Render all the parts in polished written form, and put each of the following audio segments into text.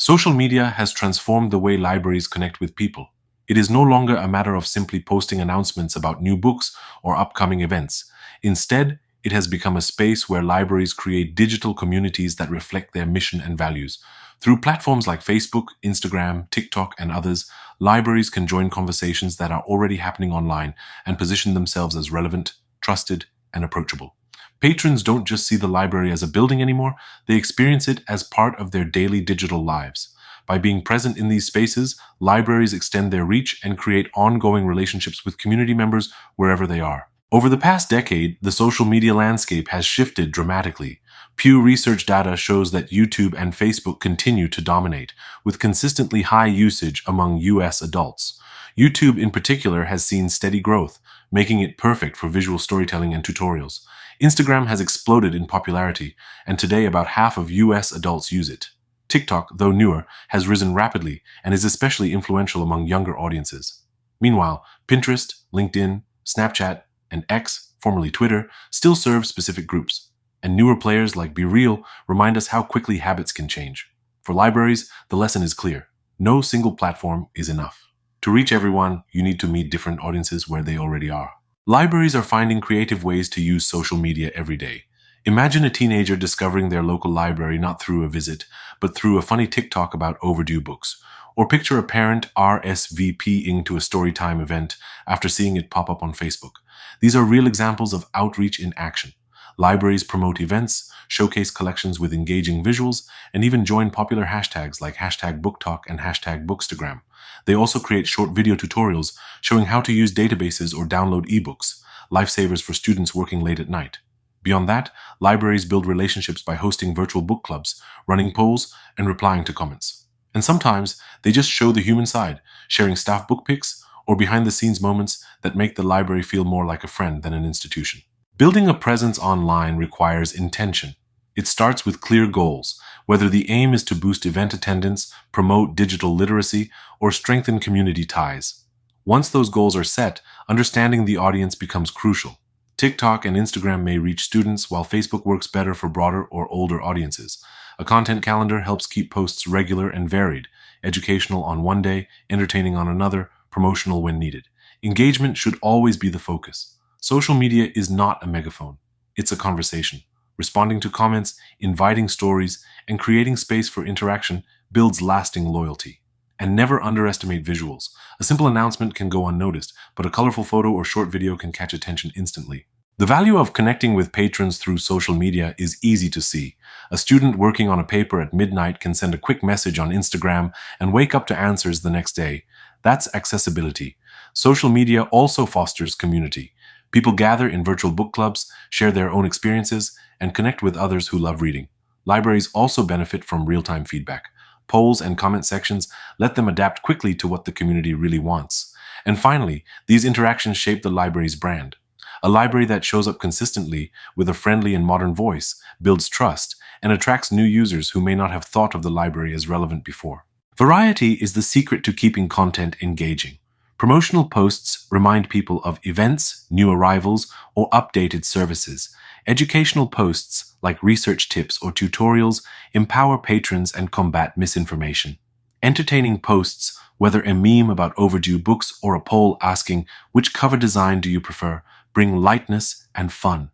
Social media has transformed the way libraries connect with people. It is no longer a matter of simply posting announcements about new books or upcoming events. Instead, it has become a space where libraries create digital communities that reflect their mission and values. Through platforms like Facebook, Instagram, TikTok, and others, libraries can join conversations that are already happening online and position themselves as relevant, trusted, and approachable. Patrons don't just see the library as a building anymore, they experience it as part of their daily digital lives. By being present in these spaces, libraries extend their reach and create ongoing relationships with community members wherever they are. Over the past decade, the social media landscape has shifted dramatically. Pew Research data shows that YouTube and Facebook continue to dominate, with consistently high usage among US adults. YouTube in particular has seen steady growth, making it perfect for visual storytelling and tutorials. Instagram has exploded in popularity, and today about half of US adults use it. TikTok, though newer, has risen rapidly and is especially influential among younger audiences. Meanwhile, Pinterest, LinkedIn, Snapchat, and X, formerly Twitter, still serve specific groups. And newer players like BeReal remind us how quickly habits can change. For libraries, the lesson is clear. No single platform is enough. To reach everyone, you need to meet different audiences where they already are. Libraries are finding creative ways to use social media every day. Imagine a teenager discovering their local library not through a visit, but through a funny TikTok about overdue books. Or picture a parent RSVPing to a storytime event after seeing it pop up on Facebook. These are real examples of outreach in action. Libraries promote events, showcase collections with engaging visuals, and even join popular hashtags like #BookTalk and #Bookstagram. They also create short video tutorials showing how to use databases or download ebooks, lifesavers for students working late at night. Beyond that, libraries build relationships by hosting virtual book clubs, running polls, and replying to comments. And sometimes they just show the human side, sharing staff book picks or behind-the-scenes moments that make the library feel more like a friend than an institution. Building a presence online requires intention. It starts with clear goals, whether the aim is to boost event attendance, promote digital literacy, or strengthen community ties. Once those goals are set, understanding the audience becomes crucial. TikTok and Instagram may reach students, while Facebook works better for broader or older audiences. A content calendar helps keep posts regular and varied, educational on one day, entertaining on another, promotional when needed. Engagement should always be the focus. Social media is not a megaphone. It's a conversation. Responding to comments, inviting stories, and creating space for interaction builds lasting loyalty. And never underestimate visuals. A simple announcement can go unnoticed, but a colorful photo or short video can catch attention instantly. The value of connecting with patrons through social media is easy to see. A student working on a paper at midnight can send a quick message on Instagram and wake up to answers the next day. That's accessibility. Social media also fosters community. People gather in virtual book clubs, share their own experiences, and connect with others who love reading. Libraries also benefit from real-time feedback. Polls and comment sections let them adapt quickly to what the community really wants. And finally, these interactions shape the library's brand. A library that shows up consistently with a friendly and modern voice builds trust and attracts new users who may not have thought of the library as relevant before. Variety is the secret to keeping content engaging. Promotional posts remind people of events, new arrivals, or updated services. Educational posts, like research tips or tutorials, empower patrons and combat misinformation. Entertaining posts, whether a meme about overdue books or a poll asking, "Which cover design do you prefer?" bring lightness and fun.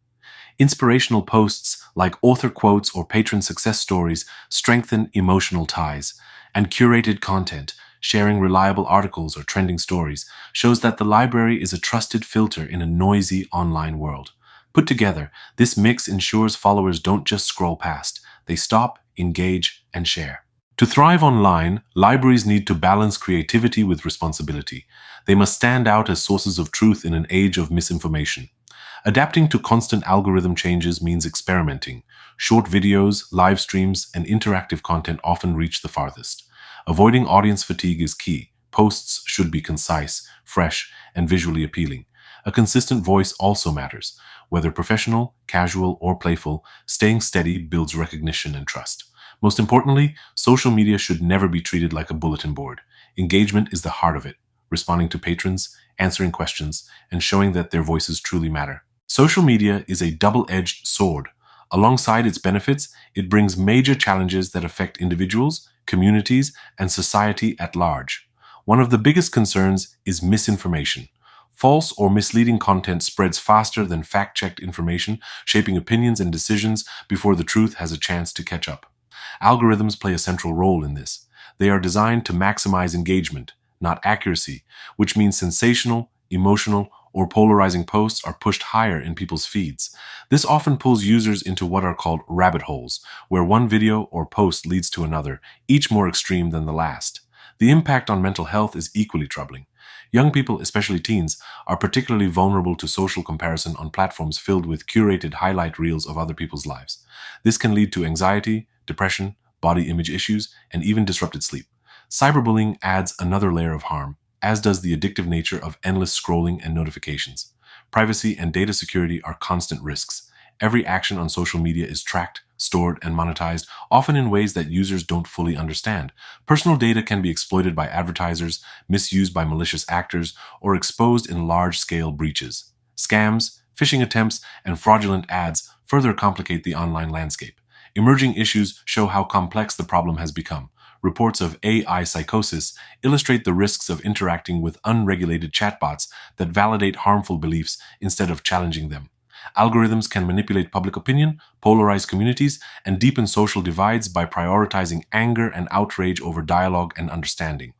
Inspirational posts, like author quotes or patron success stories, strengthen emotional ties. And curated content, sharing reliable articles or trending stories, shows that the library is a trusted filter in a noisy online world. Put together, this mix ensures followers don't just scroll past. They stop, engage, and share. To thrive online, libraries need to balance creativity with responsibility. They must stand out as sources of truth in an age of misinformation. Adapting to constant algorithm changes means experimenting. Short videos, live streams, and interactive content often reach the farthest. Avoiding audience fatigue is key. Posts should be concise, fresh, and visually appealing. A consistent voice also matters. Whether professional, casual, or playful, staying steady builds recognition and trust. Most importantly, social media should never be treated like a bulletin board. Engagement is the heart of it, responding to patrons, answering questions, and showing that their voices truly matter. Social media is a double-edged sword. Alongside its benefits, it brings major challenges that affect individuals, communities, and society at large. One of the biggest concerns is misinformation. False or misleading content spreads faster than fact checked information, shaping opinions and decisions before the truth has a chance to catch up. Algorithms play a central role in this. They are designed to maximize engagement, not accuracy, which means sensational, emotional, or polarizing posts are pushed higher in people's feeds. This often pulls users into what are called rabbit holes, where one video or post leads to another, each more extreme than the last. The impact on mental health is equally troubling. Young people, especially teens, are particularly vulnerable to social comparison on platforms filled with curated highlight reels of other people's lives. This can lead to anxiety, depression, body image issues, and even disrupted sleep. Cyberbullying adds another layer of harm, as does the addictive nature of endless scrolling and notifications. Privacy and data security are constant risks. Every action on social media is tracked, stored, and monetized, often in ways that users don't fully understand. Personal data can be exploited by advertisers, misused by malicious actors, or exposed in large-scale breaches. Scams, phishing attempts, and fraudulent ads further complicate the online landscape. Emerging issues show how complex the problem has become. Reports of AI psychosis illustrate the risks of interacting with unregulated chatbots that validate harmful beliefs instead of challenging them. Algorithms can manipulate public opinion, polarize communities, and deepen social divides by prioritizing anger and outrage over dialogue and understanding.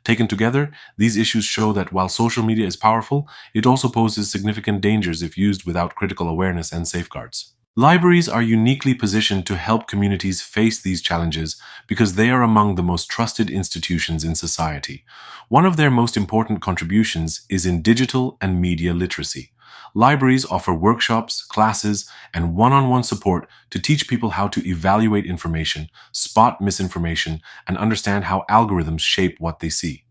Taken together, these issues show that while social media is powerful, it also poses significant dangers if used without critical awareness and safeguards. Libraries are uniquely positioned to help communities face these challenges because they are among the most trusted institutions in society. One of their most important contributions is in digital and media literacy. Libraries offer workshops, classes, and one-on-one support to teach people how to evaluate information, spot misinformation, and understand how algorithms shape what they see.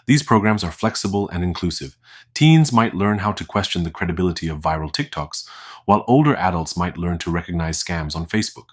These programs are flexible and inclusive. Teens might learn how to question the credibility of viral TikToks, while older adults might learn to recognize scams on Facebook.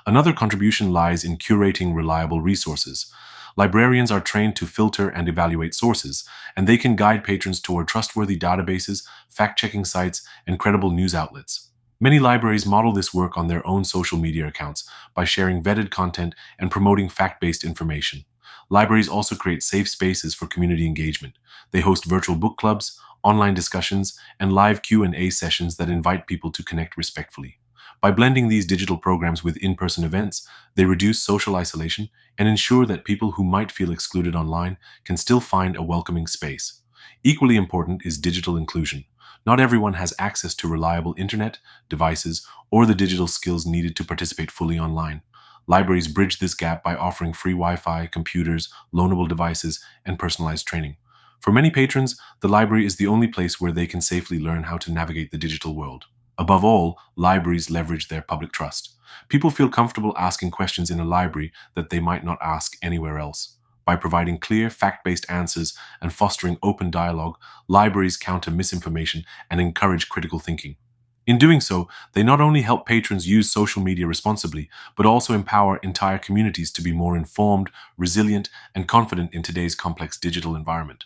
Another contribution lies in curating reliable resources. Librarians are trained to filter and evaluate sources, and they can guide patrons toward trustworthy databases, fact-checking sites, and credible news outlets. Many libraries model this work on their own social media accounts by sharing vetted content and promoting fact-based information. Libraries also create safe spaces for community engagement. They host virtual book clubs, online discussions, and live Q&A sessions that invite people to connect respectfully. By blending these digital programs with in-person events, they reduce social isolation and ensure that people who might feel excluded online can still find a welcoming space. Equally important is digital inclusion. Not everyone has access to reliable internet, devices, or the digital skills needed to participate fully online. Libraries bridge this gap by offering free Wi-Fi, computers, loanable devices, and personalized training. For many patrons, the library is the only place where they can safely learn how to navigate the digital world. Above all, libraries leverage their public trust. People feel comfortable asking questions in a library that they might not ask anywhere else. By providing clear, fact-based answers and fostering open dialogue, libraries counter misinformation and encourage critical thinking. In doing so, they not only help patrons use social media responsibly, but also empower entire communities to be more informed, resilient, and confident in today's complex digital environment.